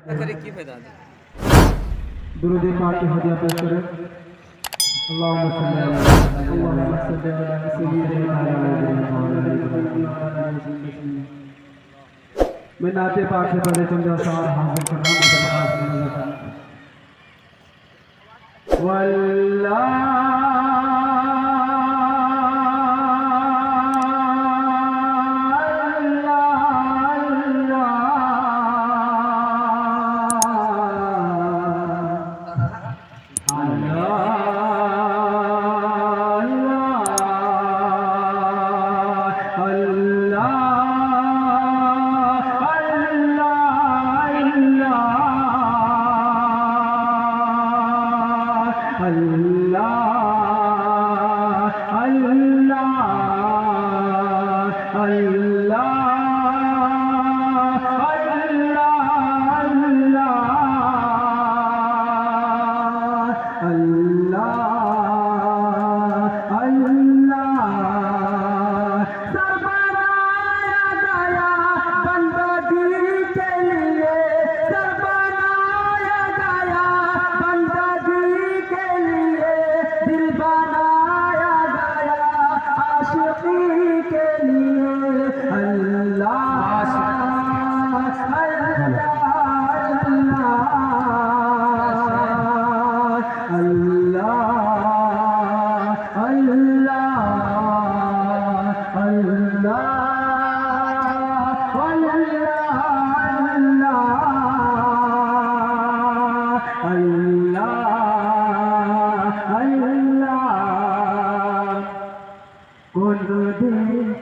करे की फायदा दुरूद पाक की हदिया पेश करें। अल्लाहुम्मा सल्ली अला सय्यिदिना मैं नाते पाक से पहले चंद अशार हासिल कर रहा हूँ।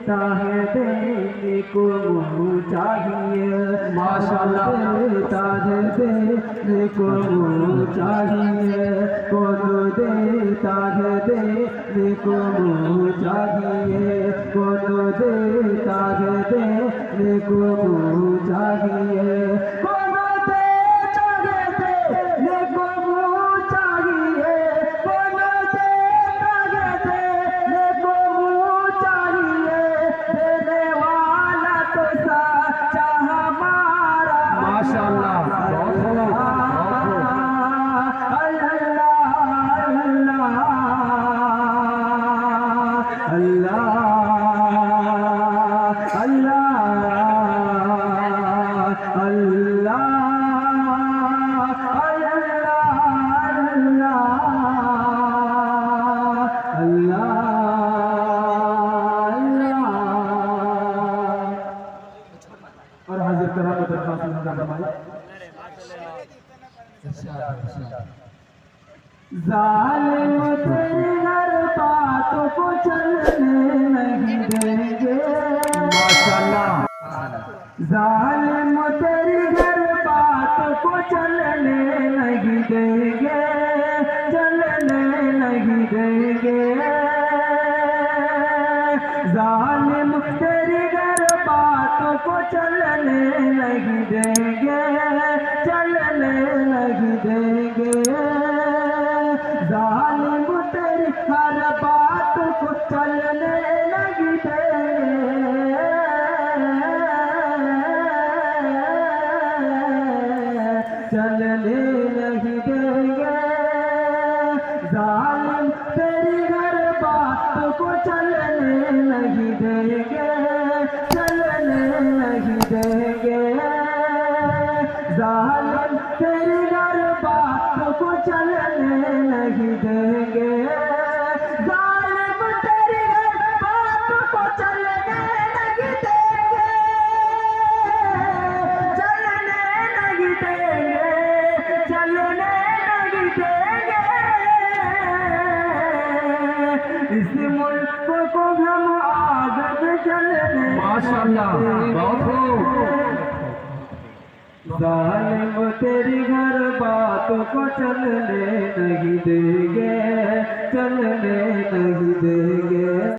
देता है देने को चाहिए माशाअल्लाह देता है देने को चाहिए कौन देता है देने को चाहिए कौन देता है देने को चाहिए और हाजिर करा को दरखास्त में जालिम तेरी हर बात को चलने नहीं देंगे माशाअल्लाह जालिम तेरी हर बात को चलने नहीं देंगे चलने नहीं देंगे जालिम तेरी हर बात को चलने नहीं देंगे चलने नहीं देंगे जालिम तेरी हर बात को चलने नहीं देंगे चलने नहीं देंगे जालिम तेरी हर बात को चलने नहीं देंगे चलने नहीं देंगे जालिम तेरी हर बात को चलने नहीं देंगे जालिम तेरी हर बात को चलने नहीं देंगे चलने नहीं देंगे चलने नहीं देंगे इस मुल्क को हम आगे चलने माशाअल्लाह बहुत खूब जालिम तेरी हर बात को चलने नहीं देंगे चलने नहीं देंगे।